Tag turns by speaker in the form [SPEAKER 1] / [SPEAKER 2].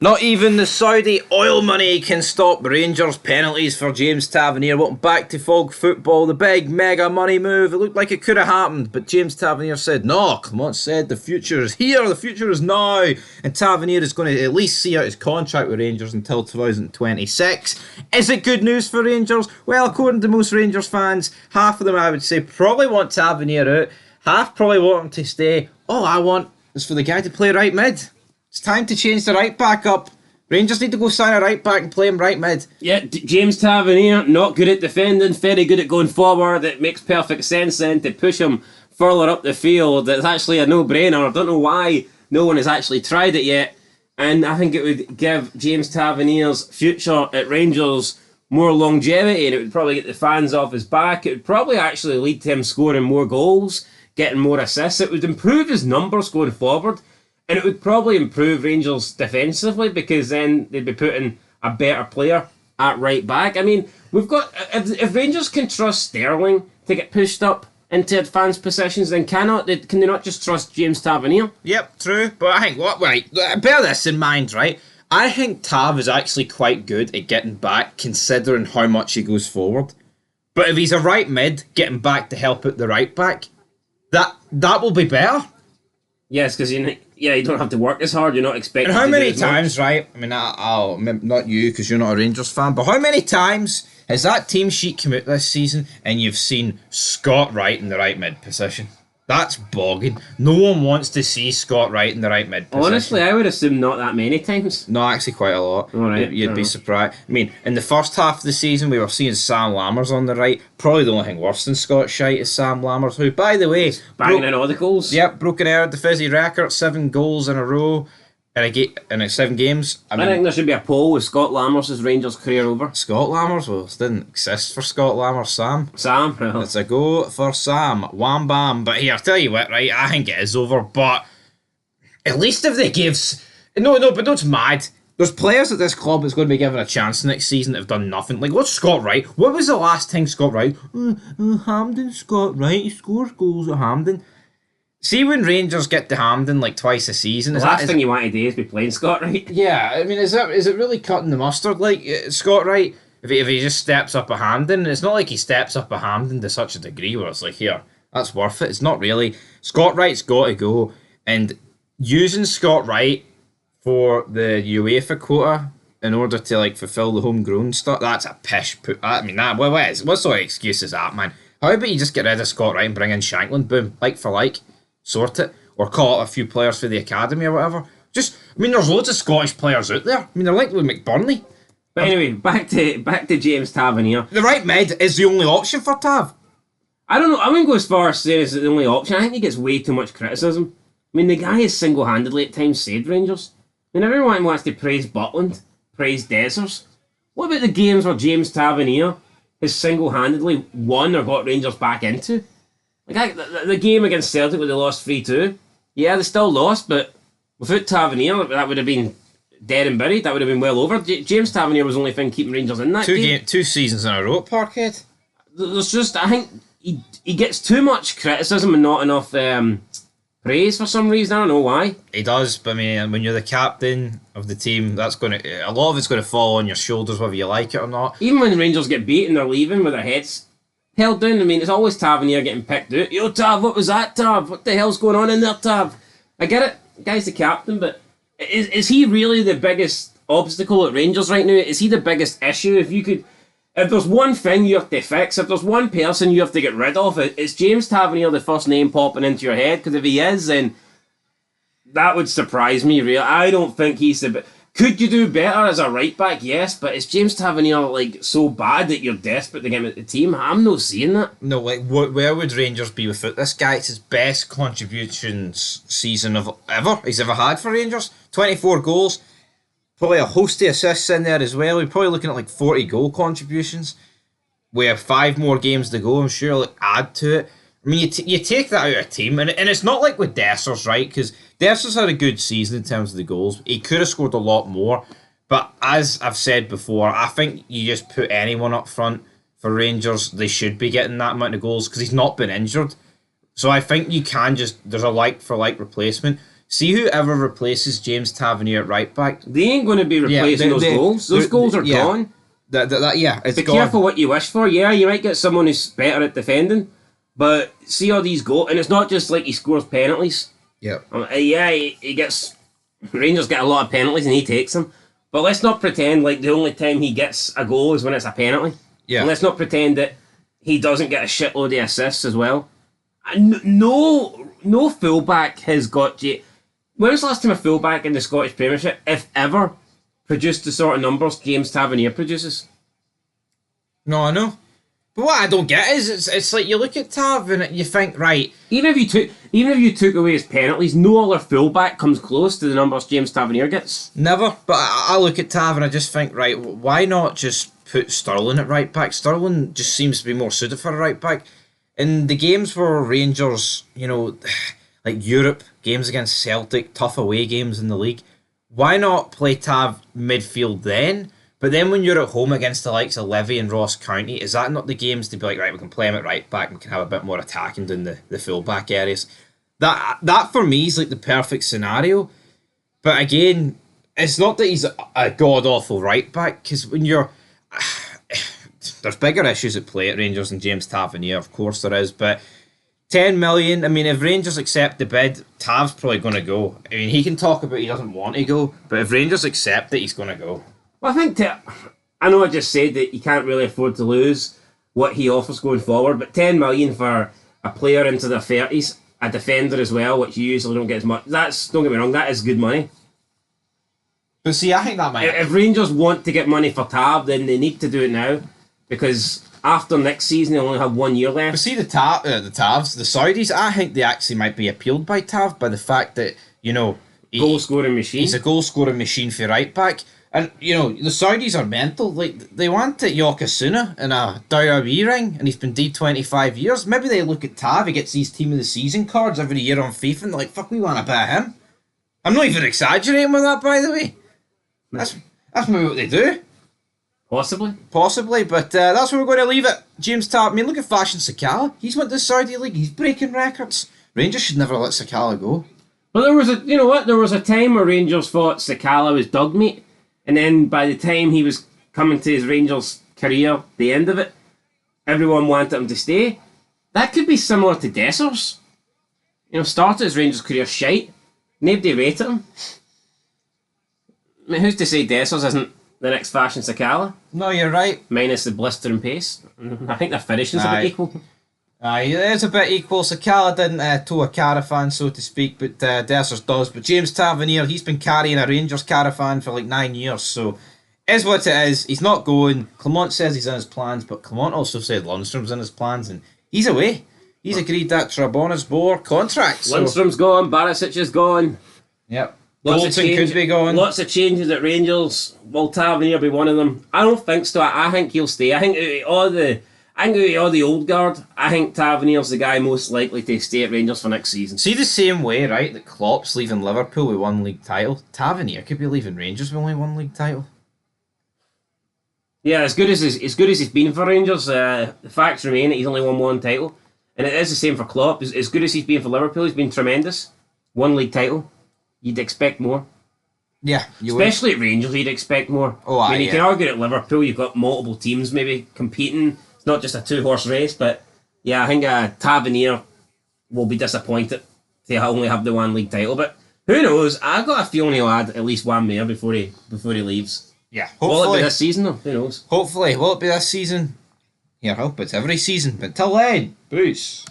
[SPEAKER 1] Not even the Saudi oil money can stop Rangers penalties for James Tavernier. Welcome back to Fog Football, the big mega money move. It looked like it could have happened, but James Tavernier said, no, Clement said the future is here, the future is now. And Tavernier is going to at least see out his contract with Rangers until 2026. Is it good news for Rangers? Well, according to most Rangers fans, half of them, I would say, probably want Tavernier out. Half probably want him to stay. All I want is for the guy to play right mid. It's time to change the right back up. Rangers need to go sign a right back and play him right mid.
[SPEAKER 2] Yeah, James Tavernier, not good at defending, very good at going forward. It makes perfect sense then to push him further up the field. It's actually a no-brainer. I don't know why no one has actually tried it yet. And I think it would give James Tavernier's future at Rangers more longevity, and it would probably get the fans off his back. It would probably actually lead to him scoring more goals, getting more assists. It would improve his numbers going forward. And it would probably improve Rangers defensively because then they'd be putting a better player at right back. I mean, we've got if Rangers can trust Sterling to get pushed up into advanced positions, then can they not just trust James Tavernier?
[SPEAKER 1] Yep, true. But I think bear this in mind, right? I think Tav is actually quite good at getting back, considering how much he goes forward. But if he's a right mid, getting back to help out the right back, that will be better.
[SPEAKER 2] Yes, because you don't have to work as hard. You're not expected.
[SPEAKER 1] And how
[SPEAKER 2] to
[SPEAKER 1] many
[SPEAKER 2] do
[SPEAKER 1] times, right? I mean, I'll not you because you're not a Rangers fan, but how many times has that team sheet come out this season and you've seen Scott Wright in the right mid position? That's bogging. No one wants to see Scott Wright in the right mid position.
[SPEAKER 2] Honestly, I would assume not that many times.
[SPEAKER 1] No, actually quite a lot.
[SPEAKER 2] All right,
[SPEAKER 1] You'd be surprised. I mean, in the first half of the season, we were seeing Sam Lammers on the right. Probably the only thing worse than Scott Shite is Sam Lammers, who, by the way...
[SPEAKER 2] Banging in all the goals.
[SPEAKER 1] Yep, broken out the fizzy record, 7 goals in a row in 7 games.
[SPEAKER 2] I think there should be a poll with Scott Lammers' Rangers career over.
[SPEAKER 1] Scott Lammers? Well, it didn't exist for Scott Lammers, Sam.
[SPEAKER 2] Well.
[SPEAKER 1] It's a go for Sam. Wham bam. But here, I'll tell you what, right? I think it is over, but at least if they give... No, but that's mad. There's players at this club that's going to be given a chance next season that have done nothing. Like, what's Scott Wright? What was the last time Scott Wright... Hampden, Scott Wright, he scores goals at Hampden. See when Rangers get to Hampden like twice a season.
[SPEAKER 2] The last thing you want to do is be playing Scott Wright.
[SPEAKER 1] Yeah, I mean, is it really cutting the mustard? Like Scott Wright, if he just steps up a Hampden, it's not like he steps up a Hampden to such a degree where it's like, here, that's worth it. It's not really. Scott Wright's got to go, and using Scott Wright for the UEFA quota in order to like fulfill the homegrown stuff, that's a pish. I mean, what sort of excuse is that, man? How about you just get rid of Scott Wright and bring in Shankland? Boom, like for like. Sort it, or call up a few players for the academy or whatever. There's loads of Scottish players out there. I mean, they're like with McBurney.
[SPEAKER 2] But anyway, back to James Tavernier.
[SPEAKER 1] The right mid is the only option for Tav.
[SPEAKER 2] I don't know. I wouldn't go as far as saying it's the only option. I think he gets way too much criticism. I mean, the guy has single-handedly at times saved Rangers. I mean, everyone wants to praise Butland, praise Dessers. What about the games where James Tavernier has single-handedly won or got Rangers back into? Like the game against Celtic where they lost 3-2, yeah, they still lost, but without Tavernier, that would have been dead and buried. That would have been well over. James Tavernier was the only thing keeping Rangers in that game.
[SPEAKER 1] 2 seasons in a row at Parkhead.
[SPEAKER 2] There's just, I think he gets too much criticism and not enough praise for some reason. I don't know why.
[SPEAKER 1] He does, but I mean, when you're the captain of the team, a lot of it's going to fall on your shoulders whether you like it or not.
[SPEAKER 2] Even when Rangers get beaten, they're leaving with their heads held down. I mean, it's always Tavernier getting picked out. Yo, Tav, what was that, Tav? What the hell's going on in there, Tav? I get it. The guy's the captain, but is he really the biggest obstacle at Rangers right now? Is he the biggest issue? If there's one thing you have to fix, if there's one person you have to get rid of, it's James Tavernier the first name popping into your head? Because if he is, then that would surprise me, really. I don't think he's the... Could you do better as a right back? Yes, but is James Tavernier like so bad that you're desperate to get him at the team? I'm not seeing that.
[SPEAKER 1] No, like where would Rangers be without this guy? It's his best contributions season of he's ever had for Rangers. 24 goals, probably a host of assists in there as well. We're probably looking at like 40 goal contributions. We have 5 more games to go. I'm sure it'll add to it. I mean, you take that out of a team, and it's not like with Dessers, right? Because Dessers had a good season in terms of the goals. He could have scored a lot more, but as I've said before, I think you just put anyone up front for Rangers, they should be getting that amount of goals because he's not been injured. So I think you can there's a like-for-like replacement. See whoever replaces James Tavernier at right back.
[SPEAKER 2] They ain't going to be replacing those goals. Those goals are gone.
[SPEAKER 1] It's
[SPEAKER 2] Be
[SPEAKER 1] gone.
[SPEAKER 2] careful what you wish for. Yeah, you might get someone who's better at defending, but see all these goals, and it's not just like he scores penalties.
[SPEAKER 1] Yeah.
[SPEAKER 2] He gets Rangers get a lot of penalties and he takes them. But let's not pretend like the only time he gets a goal is when it's a penalty.
[SPEAKER 1] Yeah.
[SPEAKER 2] And let's not pretend that he doesn't get a shitload of assists as well. No fullback has got you. When was the last time a fullback in the Scottish Premiership, if ever, produced the sort of numbers James Tavernier produces?
[SPEAKER 1] No, I know. But what I don't get is it's like you look at Tav and you think, right.
[SPEAKER 2] Even if you took away his penalties, no other fullback comes close to the numbers James Tavernier gets.
[SPEAKER 1] Never. But I look at Tav and I just think, right, why not just put Sterling at right back? Sterling just seems to be more suited for a right back. In the games where Rangers, like Europe, games against Celtic, tough away games in the league, why not play Tav midfield then? But then when you're at home against the likes of Levy and Ross County, is that not the games to be like, right, we can play him at right back and we can have a bit more attacking down the full back areas? That for me is like the perfect scenario. But again, it's not that he's a god-awful right back, because when you're... there's bigger issues at play at Rangers than James Tavernier, of course there is, but 10 million, I mean, if Rangers accept the bid, Tav's probably going to go. I mean, he can talk about he doesn't want to go, but if Rangers accept it, he's going to go.
[SPEAKER 2] Well, I know I just said that you can't really afford to lose what he offers going forward, but 10 million for a player into their 30s, a defender as well, which you usually don't get as much, don't get me wrong, that is good money.
[SPEAKER 1] But see, I think that might...
[SPEAKER 2] If Rangers want to get money for Tav, then they need to do it now, because after next season they only have 1 year left.
[SPEAKER 1] But see the Tavs, the Saudis, I think they actually might be appealed by Tav by the fact that,
[SPEAKER 2] goal scoring machine.
[SPEAKER 1] He's a goal scoring machine for right back. And, the Saudis are mental. Like, they wanted Yokozuna in a WWE ring, and he's been dead 25 years. Maybe they look at Tav, he gets these Team of the Season cards every year on FIFA, and they're like, fuck, we want to buy him. I'm not even exaggerating with that, by the way. That's maybe what they do. Possibly, but that's where we're going to leave it. James Tav, I mean, look at Fashion Sakala. He's went to the Saudi League, he's breaking records. Rangers should never let Sakala go.
[SPEAKER 2] Well, there was a time where Rangers thought Sakala was dog meat. And then by the time he was coming to his Rangers career, the end of it, everyone wanted him to stay. That could be similar to Dessers. Started his Rangers career shite. Nobody rated him. I mean, who's to say Dessers isn't the next Fashion Sakala?
[SPEAKER 1] No, you're right.
[SPEAKER 2] Minus the blister and pace. I think their finishing's a bit equal.
[SPEAKER 1] It is a bit equal. Sakala didn't tow a caravan, so to speak, but Dessers does. But James Tavernier, he's been carrying a Rangers caravan for like 9 years, so is what it is. He's not going. Clement says he's in his plans, but Clement also said Lundstrom's in his plans, and he's away. He's agreed that Trabonasbor contract. So.
[SPEAKER 2] Lundstrom's gone, Barisic is gone.
[SPEAKER 1] Yep. Bolton could be gone.
[SPEAKER 2] Lots of changes at Rangers. Will Tavernier be one of them? I don't think so. I think he'll stay. I think out of all the old guard, I think Tavernier's the guy most likely to stay at Rangers for next season.
[SPEAKER 1] See, the same way, right, that Klopp's leaving Liverpool with 1 league title, Tavernier could be leaving Rangers with only 1 league title.
[SPEAKER 2] Yeah, as good as he's been for Rangers, the facts remain that he's only won 1 title. And it is the same for Klopp. As good as he's been for Liverpool, he's been tremendous. 1 league title. You'd expect more.
[SPEAKER 1] Yeah,
[SPEAKER 2] especially at Rangers, you'd expect more. You can argue at Liverpool, you've got multiple teams maybe competing. It's not just a 2-horse race, but yeah, I think Tavernier will be disappointed to only have the 1 league title. But who knows? I've got a feeling he'll add at least 1 more before he leaves.
[SPEAKER 1] Yeah, hopefully.
[SPEAKER 2] Will it be this season though? Who knows?
[SPEAKER 1] Hopefully. Will it be this season? Yeah, I hope it's every season. But till then, peace.